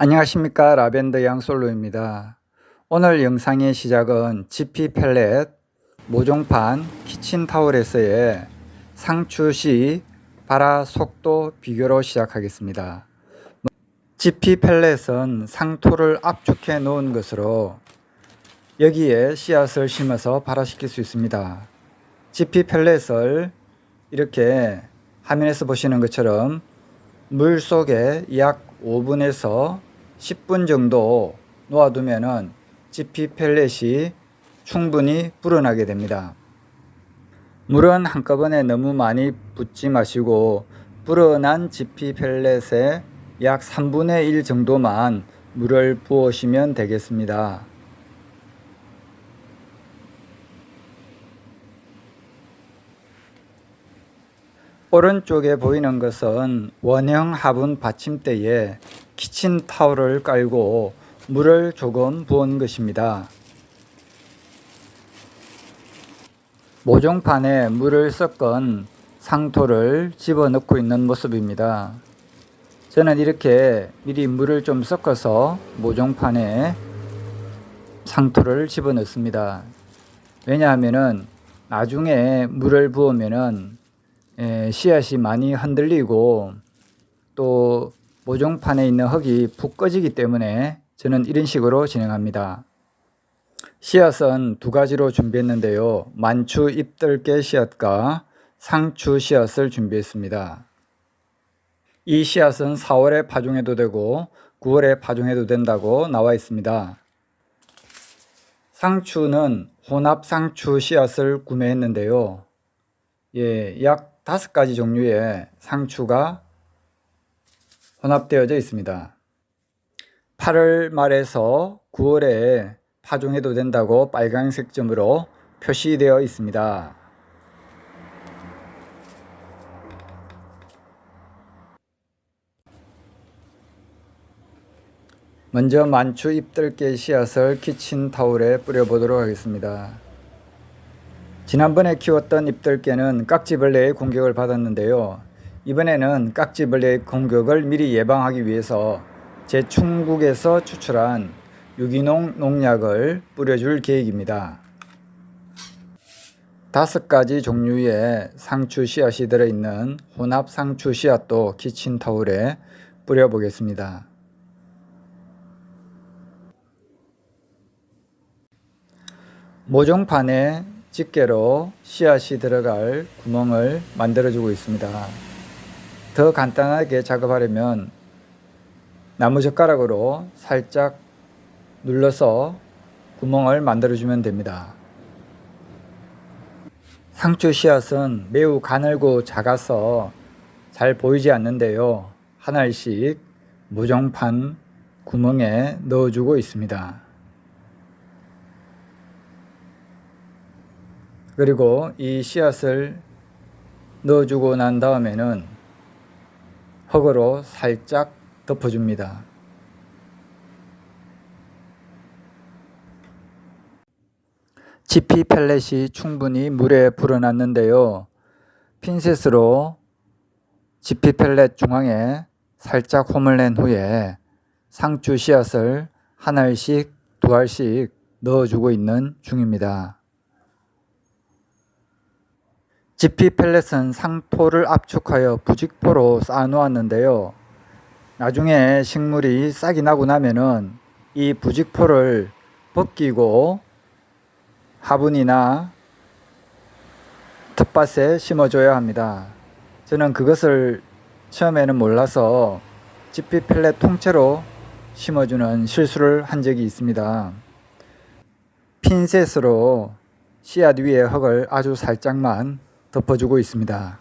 안녕하십니까. 라벤더 양솔로입니다. 오늘 영상의 시작은 GP 펠렛 모종판 키친타올에서의 상추 시 발화 속도 비교로 시작하겠습니다. GP 펠렛은 상토를 압축해 놓은 것으로 여기에 씨앗을 심어서 발화시킬 수 있습니다. GP 펠렛을 이렇게 화면에서 보시는 것처럼 물 속에 약 5분에서 10분 정도 놓아두면은 GP 펠렛이 충분히 불어나게 됩니다. 물은 한꺼번에 너무 많이 붓지 마시고 불어난 GP 펠렛에 약 3분의 1 정도만 물을 부으시면 되겠습니다. 오른쪽에 보이는 것은 원형 화분 받침대에 키친타올을 깔고 물을 조금 부은 것입니다. 모종판에 물을 섞은 상토를 집어넣고 있는 모습입니다. 저는 이렇게 미리 물을 좀 섞어서 모종판에 상토를 집어넣습니다. 왜냐하면 나중에 물을 부으면은 씨앗이 많이 흔들리고 또 모종판에 있는 흙이 푹 꺼지기 때문에 저는 이런 식으로 진행합니다. 씨앗은 두 가지로 준비했는데요. 만추 잎들깨 씨앗과 상추 씨앗을 준비했습니다. 이 씨앗은 4월에 파종해도 되고 9월에 파종해도 된다고 나와 있습니다. 상추는 혼합 상추 씨앗을 구매했는데요. 약 5가지 종류의 상추가 혼합되어져 있습니다. 8월 말에서 9월에 파종해도 된다고 빨간색 점으로 표시되어 있습니다. 먼저 만추 잎들깨 씨앗을 키친타올에 뿌려보도록 하겠습니다. 지난번에 키웠던 잎들깨는 깍지벌레의 공격을 받았는데요. 이번에는 깍지벌레의 공격을 미리 예방하기 위해서 제충국에서 추출한 유기농 농약을 뿌려줄 계획입니다. 5가지 종류의 상추 씨앗이 들어있는 혼합 상추 씨앗도 키친타올에 뿌려보겠습니다. 모종판에 집게로 씨앗이 들어갈 구멍을 만들어주고 있습니다. 더 간단하게 작업하려면 나무젓가락으로 살짝 눌러서 구멍을 만들어주면 됩니다. 상추 씨앗은 매우 가늘고 작아서 잘 보이지 않는데요. 하나씩 모종판 구멍에 넣어주고 있습니다. 그리고 이 씨앗을 넣어주고 난 다음에는 흙으로 살짝 덮어줍니다. GP 펠렛이 충분히 물에 불어났는데요. 핀셋으로 GP 펠렛 중앙에 살짝 홈을 낸 후에 상추 씨앗을 한 알씩 두 알씩 넣어주고 있는 중입니다. GP 펠렛은 상토를 압축하여 부직포로 쌓아 놓았는데요. 나중에 식물이 싹이 나고 나면은 이 부직포를 벗기고 화분이나 텃밭에 심어줘야 합니다. 저는 그것을 처음에는 몰라서 GP 펠렛 통째로 심어주는 실수를 한 적이 있습니다. 핀셋으로 씨앗 위에 흙을 아주 살짝만 덮어주고 있습니다.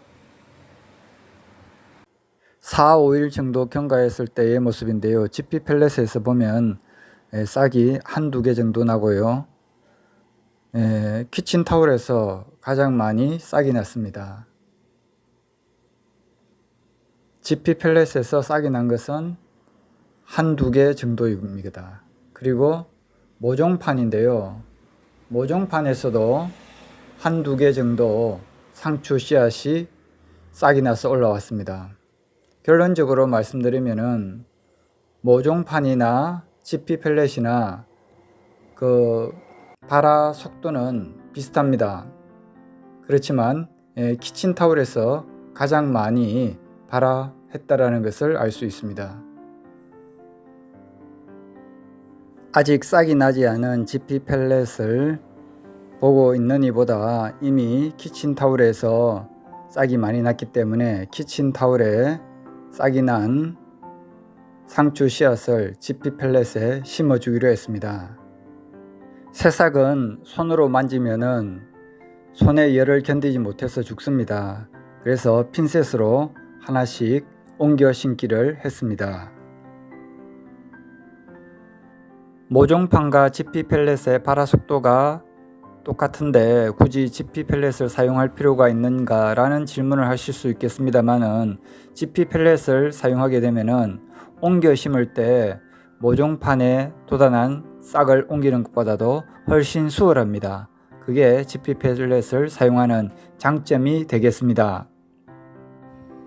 4, 5일 정도 경과했을 때의 모습인데요. GP 펠렛에서 보면 싹이 한두 개 정도 나고요. 키친타올에서 가장 많이 싹이 났습니다. GP 펠렛에서 싹이 난 것은 한두 개 정도입니다. 그리고 모종판인데요. 모종판에서도 한두 개 정도 상추 씨앗이 싹이 나서 올라왔습니다. 결론적으로 말씀드리면은 모종판이나 지피 펠렛이나 그 발화 속도는 비슷합니다. 그렇지만 키친타올에서 가장 많이 발화했다라는 것을 알 수 있습니다. 아직 싹이 나지 않은 지피 펠렛을 보고 있는 이보다 이미 키친타올에서 싹이 많이 났기 때문에 키친타올에 싹이 난 상추 씨앗을 지피 펠렛에 심어주기로 했습니다. 새싹은 손으로 만지면은 손의 열을 견디지 못해서 죽습니다. 그래서 핀셋으로 하나씩 옮겨 심기를 했습니다. 모종판과 지피 펠렛의 발화 속도가 똑같은데 굳이 지피 펠렛을 사용할 필요가 있는가 라는 질문을 하실 수 있겠습니다만은 지피 펠렛을 사용하게 되면은 옮겨 심을 때 모종판에 돋아난 싹을 옮기는 것보다도 훨씬 수월합니다. 그게 지피 펠렛을 사용하는 장점이 되겠습니다.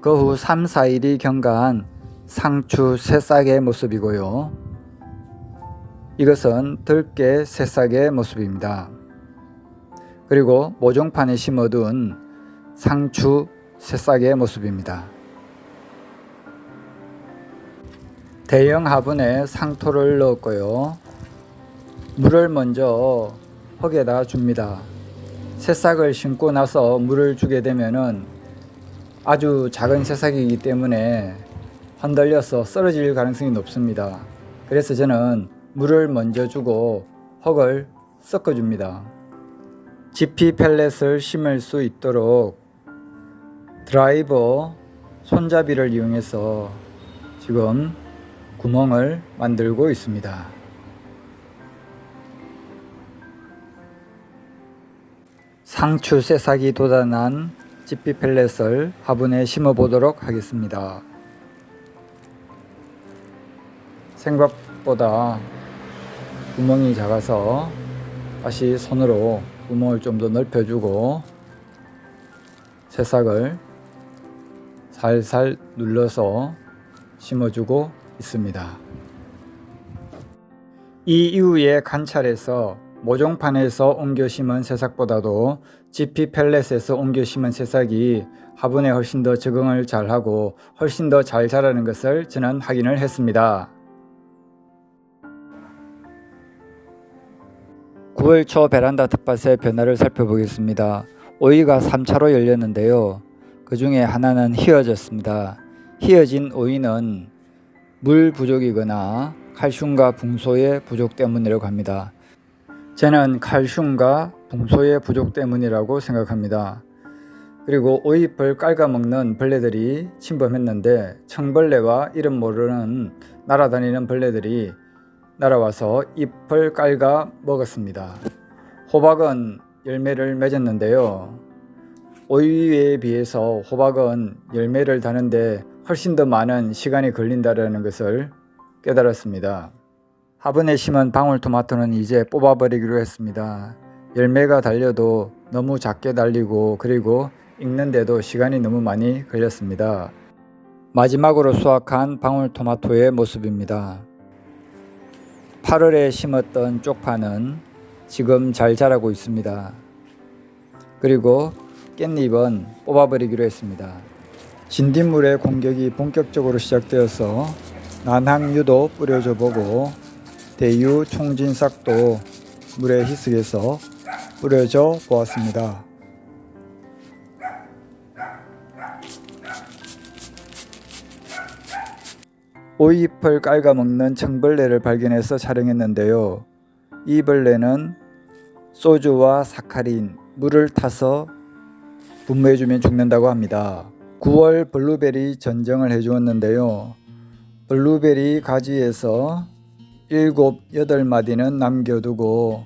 그 후 3, 4일이 경과한 상추 새싹의 모습이고요. 이것은 들깨 새싹의 모습입니다. 그리고 모종판에 심어둔 상추 새싹의 모습입니다. 대형 화분에 상토를 넣었고요. 물을 먼저 흙에다 줍니다. 새싹을 심고 나서 물을 주게 되면은 아주 작은 새싹이기 때문에 흔들려서 쓰러질 가능성이 높습니다. 그래서 저는 물을 먼저 주고 흙을 섞어줍니다. 지피 펠렛을 심을 수 있도록 드라이버 손잡이를 이용해서 지금 구멍을 만들고 있습니다. 상추 새싹이 돋아난 지피 펠렛을 화분에 심어 보도록 하겠습니다. 생각보다 구멍이 작아서 다시 손으로 구멍을 좀 더 넓혀주고 새싹을 살살 눌러서 심어주고 있습니다. 이 이후에 관찰해서 모종판에서 옮겨 심은 새싹보다도 지피 펠렛에서 옮겨 심은 새싹이 화분에 훨씬 더 적응을 잘하고 훨씬 더 잘 자라는 것을 저는 확인을 했습니다. 9월 초 베란다 텃밭의 변화를 살펴보겠습니다. 오이가 3차로 열렸는데요. 그 중에 하나는 휘어졌습니다. 휘어진 오이는 물 부족이거나 칼슘과 붕소의 부족 때문이라고 합니다. 저는 칼슘과 붕소의 부족 때문이라고 생각합니다. 그리고 오이잎을 깔아먹는 벌레들이 침범했는데 청벌레와 이름 모르는 날아다니는 벌레들이 날아와서 잎을 깔아 먹었습니다. 호박은 열매를 맺었는데요. 오이에 비해서 호박은 열매를 다는데 훨씬 더 많은 시간이 걸린다는 것을 깨달았습니다. 화분에 심은 방울토마토는 이제 뽑아버리기로 했습니다. 열매가 달려도 너무 작게 달리고 그리고 익는데도 시간이 너무 많이 걸렸습니다. 마지막으로 수확한 방울토마토의 모습입니다. 8월에 심었던 쪽파는 지금 잘 자라고 있습니다. 그리고 깻잎은 뽑아버리기로 했습니다. 진딧물의 공격이 본격적으로 시작되어서 난항유도 뿌려줘 보고 대유 총진싹도 물에 희석해서 뿌려줘 보았습니다. 오이잎을 깔아먹는 청벌레를 발견해서 촬영했는데요. 이 벌레는 소주와 사카린, 물을 타서 분무해주면 죽는다고 합니다. 9월 블루베리 전정을 해주었는데요. 블루베리 가지에서 7, 8마디는 남겨두고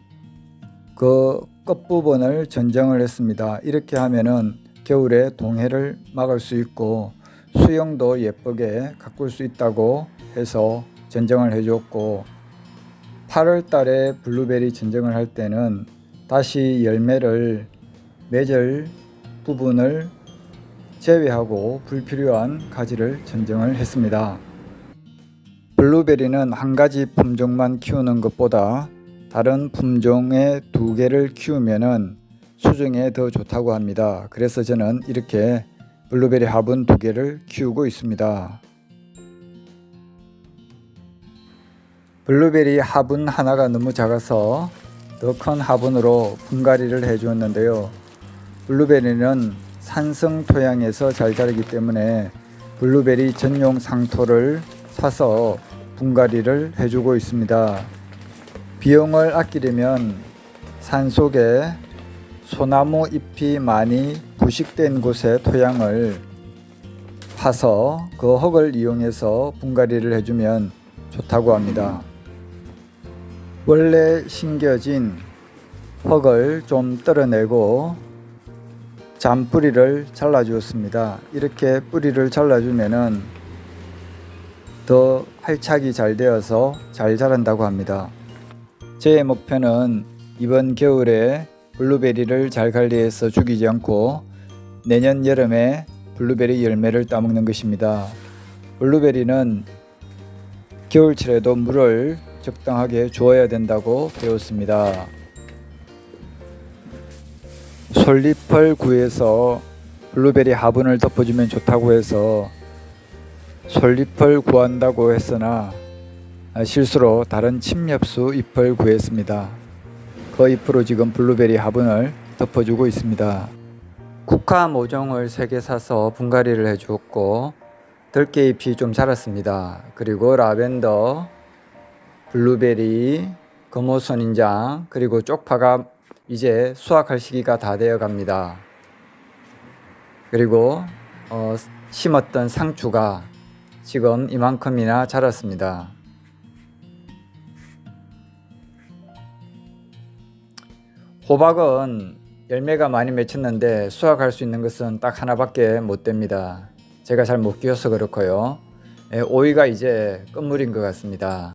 그 끝부분을 전정을 했습니다. 이렇게 하면은 겨울에 동해를 막을 수 있고 수영도 예쁘게 가꿀 수 있다고 해서 전정을 해줬고 8월 달에 블루베리 전정을 할 때는 다시 열매를 맺을 부분을 제외하고 불필요한 가지를 전정을 했습니다. 블루베리는 한 가지 품종만 키우는 것보다 다른 품종의 2개를 키우면은 수정에 더 좋다고 합니다. 그래서 저는 이렇게 블루베리 화분 2개를 키우고 있습니다. 블루베리 화분 하나가 너무 작아서 더 큰 화분으로 분갈이를 해 주었는데요. 블루베리는 산성 토양에서 잘 자라기 때문에 블루베리 전용 상토를 사서 분갈이를 해주고 있습니다. 비용을 아끼려면 산속에 소나무 잎이 많이 부식된 곳에 토양을 파서 그 흙을 이용해서 분갈이를 해주면 좋다고 합니다. 원래 심겨진 흙을 좀 떨어내고 잔뿌리를 잘라 주었습니다. 이렇게 뿌리를 잘라주면은 더 활착이 잘 되어서 잘 자란다고 합니다. 제 목표는 이번 겨울에 블루베리를 잘 관리해서 죽이지 않고 내년 여름에 블루베리 열매를 따먹는 것입니다. 블루베리는 겨울철에도 물을 적당하게 주어야 된다고 배웠습니다. 솔잎을 구해서 블루베리 화분을 덮어주면 좋다고 해서 솔잎을 구한다고 했으나 실수로 다른 침엽수 잎을 구했습니다. 그 잎으로 지금 블루베리 화분을 덮어주고 있습니다. 국화 모종을 3개 사서 분갈이를 해주었고 들깨잎이 좀 자랐습니다. 그리고 라벤더, 블루베리, 금호선인장, 그리고 쪽파가 이제 수확할 시기가 다 되어 갑니다. 그리고 심었던 상추가 지금 이만큼이나 자랐습니다. 호박은 열매가 많이 맺혔는데 수확할 수 있는 것은 딱 하나밖에 못 됩니다. 제가 잘 못 키워서 그렇고요. 오이가 이제 끝물인 것 같습니다.